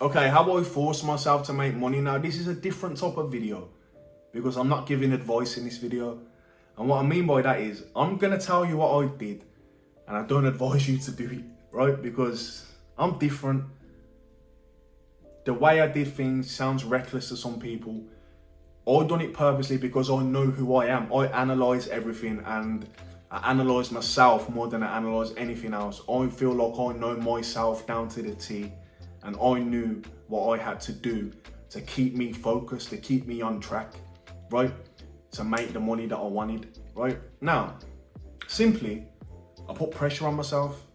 Okay, how I force myself to make money now. This is a different type of video because I'm not giving advice in this video. And what I mean by that is I'm going to tell you what I did and I don't advise you to do it, right? Because I'm different. The way I did things sounds reckless to some people. I done it purposely because I know who I am. I analyse everything and I analyse myself more than I analyse anything else. I feel like I know myself down to the T, and I knew what I had to do to keep me focused, to keep me on track, right? To make the money that I wanted, right? Now, simply, I put pressure on myself.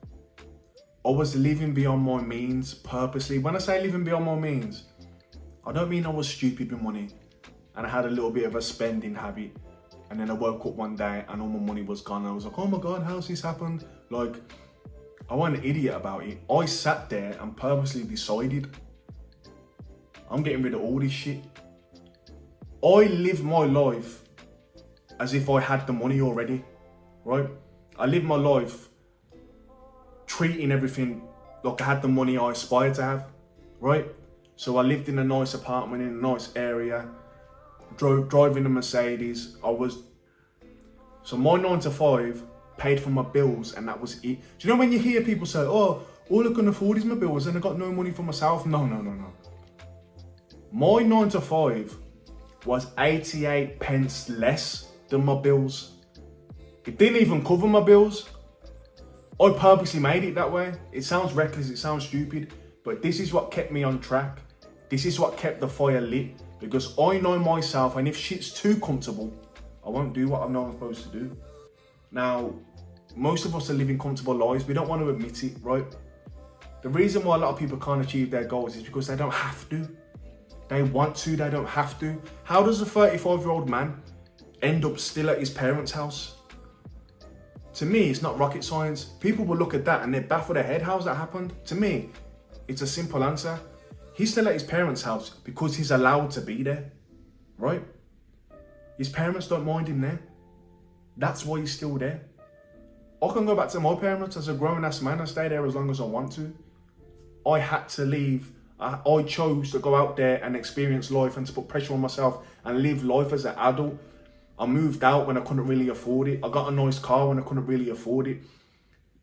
I was living beyond my means purposely. When I say living beyond my means, I don't mean I was stupid with money and I had a little bit of a spending habit. And then I woke up one day and all my money was gone. And I was like, oh my God, how's this happened? Like, I wasn't an idiot about it. I sat there and purposely decided, I'm getting rid of all this shit. I lived my life as if I had the money already, right? I lived my life treating everything like I had the money I aspired to have, right? So I lived in a nice apartment in a nice area, driving a Mercedes. So my 9 to 5 paid for my bills and that was it. Do you know when you hear people say, oh, all I can afford is my bills and I got no money for myself? No. My 9 to 5 was 88 pence less than my bills. It didn't even cover my bills. I purposely made it that way. It sounds reckless, it sounds stupid, but this is what kept me on track. This is what kept the fire lit, because I know myself, and if shit's too comfortable, I won't do what I know I'm supposed to do. Now, most of us are living comfortable lives. We don't want to admit it, right? The reason why a lot of people can't achieve their goals is because they don't have to. They want to, they don't have to. How does a 35-year-old man end up still at his parents' house? To me, it's not rocket science. People will look at that and they baffle their head. How's that happened? To me, it's a simple answer. He's still at his parents' house because he's allowed to be there, right? His parents don't mind him there. That's why he's still there. I can go back to my parents as a grown-ass man and stay there as long as I want to. I had to leave. I chose to go out there and experience life and to put pressure on myself and live life as an adult. I moved out when I couldn't really afford it. I got a nice car when I couldn't really afford it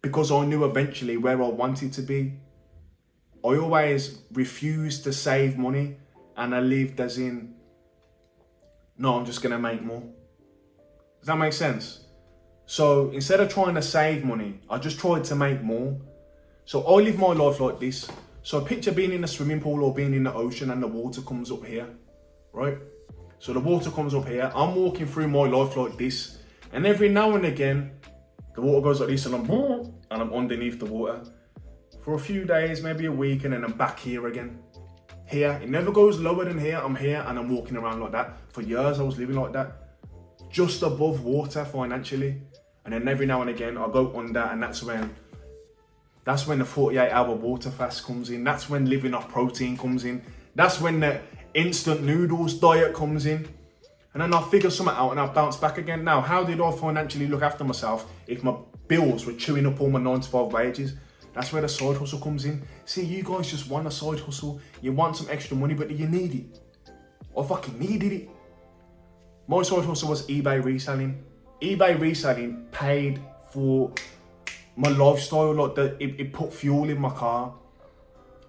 because I knew eventually where I wanted to be. I always refused to save money and I lived as in, no, I'm just going to make more. Does that make sense? So instead of trying to save money, I just tried to make more. So I live my life like this. So picture being in a swimming pool or being in the ocean and the water comes up here, right? So the water comes up here. I'm walking through my life like this. And every now and again, the water goes like this and I'm underneath the water. For a few days, maybe a week, and then I'm back here again. Here, it never goes lower than here. I'm here and I'm walking around like that. For years, I was living like that. Just above water financially. And then every now and again, I'll go under, and that's when the 48-hour water fast comes in. That's when living off protein comes in. That's when the instant noodles diet comes in. And then I'll figure something out and I'll bounce back again. Now, how did I financially look after myself if my bills were chewing up all my 9 to 5 wages? That's where the side hustle comes in. See, you guys just want a side hustle. You want some extra money, but do you need it? I fucking needed it. My side hustle was eBay reselling. eBay reselling paid for my lifestyle. Like it put fuel in my car.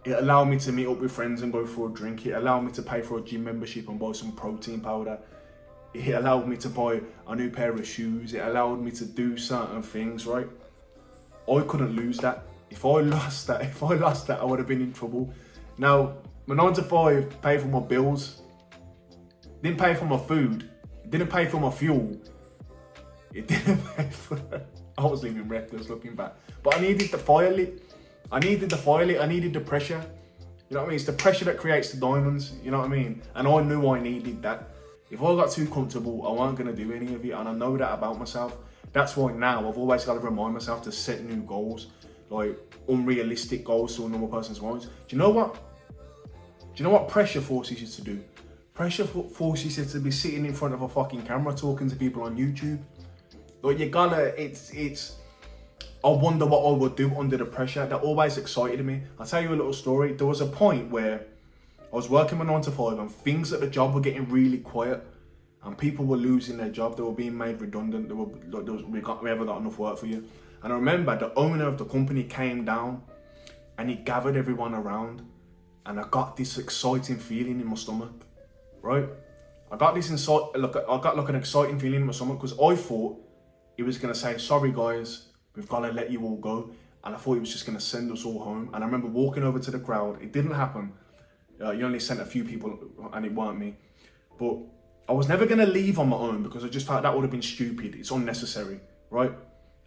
It allowed me to meet up with friends and go for a drink. It allowed me to pay for a gym membership and buy some protein powder. It allowed me to buy a new pair of shoes. It allowed me to do certain things, right? I couldn't lose that. If I lost that, I would have been in trouble. Now, my 9 to 5 paid for my bills. Didn't pay for my food. It didn't pay for my fuel. It didn't pay for... I was living reckless looking back. But I needed the fire lit. I needed the pressure. You know what I mean? It's the pressure that creates the diamonds. You know what I mean? And I knew I needed that. If I got too comfortable, I wasn't going to do any of it. And I know that about myself. That's why now I've always got to remind myself to set new goals. Like unrealistic goals to a normal person's minds. Do you know what pressure forces you to do? Pressure forces you to be sitting in front of a fucking camera talking to people on YouTube. Like you gotta, it's I wonder what I would do under the pressure. That always excited me. I'll tell you a little story. There was a point where I was working my 9 to 5 and things at the job were getting really quiet and people were losing their job. They were being made redundant. We haven't got enough work for you. And I remember the owner of the company came down and he gathered everyone around, and I got this exciting feeling in my stomach, right? I got an exciting feeling in my stomach because I thought he was gonna say, sorry guys, we've gotta let you all go. And I thought he was just gonna send us all home. And I remember walking over to the crowd. It didn't happen. He only sent a few people and it weren't me. But I was never gonna leave on my own because I just thought that would have been stupid. It's unnecessary, right?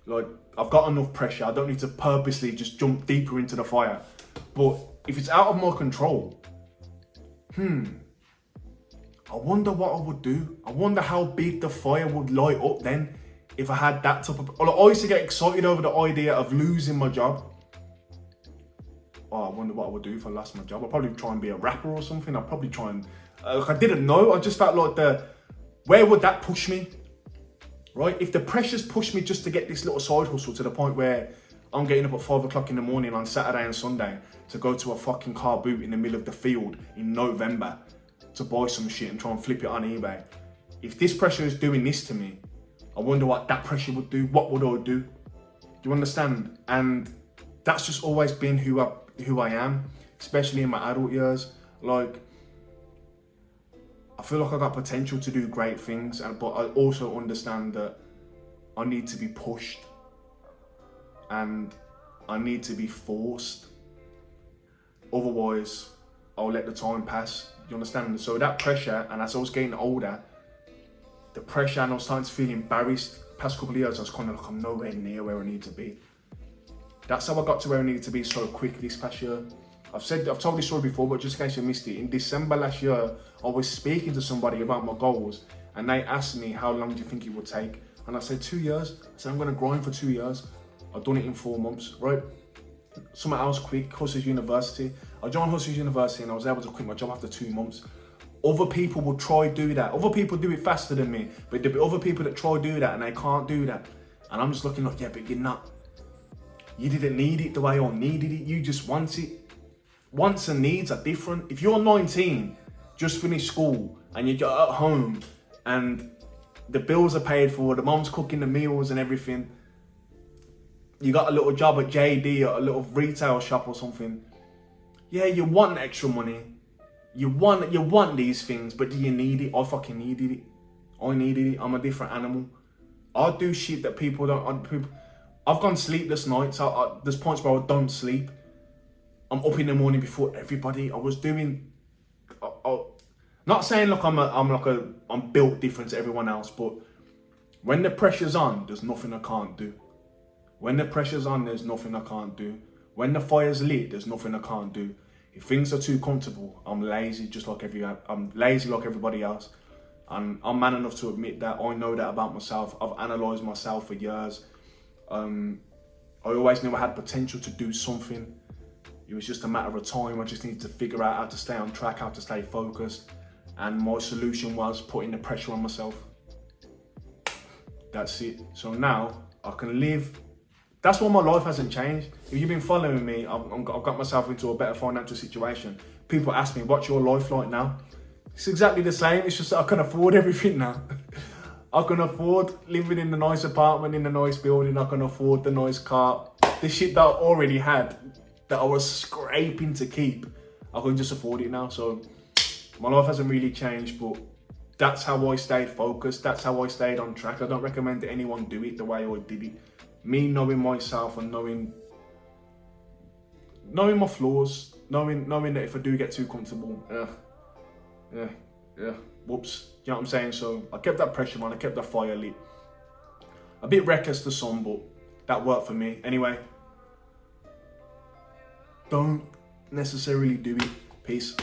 Like, I've got enough pressure. I don't need to purposely just jump deeper into the fire. But if it's out of my control, I wonder what I would do. I wonder how big the fire would light up then if I had that type of... I used to get excited over the idea of losing my job. Oh, I wonder what I would do if I lost my job. I'd probably try and be a rapper or something. I'd probably try and... I didn't know. I just felt like where would that push me? Right? If the pressures push me just to get this little side hustle to the point where I'm getting up at 5 o'clock in the morning on Saturday and Sunday to go to a fucking car boot in the middle of the field in November to buy some shit and try and flip it on eBay. If this pressure is doing this to me, I wonder what that pressure would do. What would I do? Do you understand? And that's just always been who I am, especially in my adult years. Like, I feel like I got potential to do great things, but I also understand that I need to be pushed and I need to be forced. Otherwise, I'll let the time pass. You understand? So that pressure, and as I was getting older, the pressure, and I was starting to feel embarrassed. Past couple of years, I was kind of like, I'm nowhere near where I need to be. That's how I got to where I needed to be so quick this past year. I've told this story before, but just in case you missed it, in December last year, I was speaking to somebody about my goals, and they asked me, how long do you think it would take? And I said, 2 years. I said, I'm gonna grind for 2 years. I've done it in 4 months, right? Something else quick, Hustlers University. I joined Hustlers University and I was able to quit my job after 2 months. Other people will try do that. Other people do it faster than me, but there'll be other people that try do that and they can't do that. And I'm just looking like, yeah, but you're not. You didn't need it the way I needed it. You just want it. Wants and needs are different. If you're 19, just finished school, and you're at home, and the bills are paid for, the mom's cooking the meals and everything, you got a little job at JD or a little retail shop or something. Yeah, you want extra money. You want these things, but do you need it? I fucking needed it. I needed it. I'm a different animal. I do shit that people don't. I've gone sleepless nights. There's points where I don't sleep. I'm up in the morning before everybody. I was doing. Not saying like I'm built different to everyone else, but when the pressure's on, there's nothing I can't do. When the pressure's on, there's nothing I can't do. When the fire's lit, there's nothing I can't do. If things are too comfortable, I'm lazy, I'm lazy like everybody else. And I'm man enough to admit that. I know that about myself. I've analysed myself for years. I always knew I had potential to do something. It was just a matter of time. I just needed to figure out how to stay on track, how to stay focused. And my solution was putting the pressure on myself. That's it. So now I can live. That's why my life hasn't changed. If you've been following me, I've got myself into a better financial situation. People ask me, what's your life like now? It's exactly the same. It's just that I can afford everything now. I can afford living in the nice apartment, in the nice building. I can afford the nice car. The shit that I already had, that I was scraping to keep, I can just afford it now. So my life hasn't really changed, but that's how I stayed focused. That's how I stayed on track. I don't recommend that anyone do it the way I did it. Me knowing myself and knowing my flaws, knowing that if I do get too comfortable, whoops, you know what I'm saying? So I kept that pressure on, I kept that fire lit. A bit reckless to some, but that worked for me. Anyway, don't necessarily do it. Peace.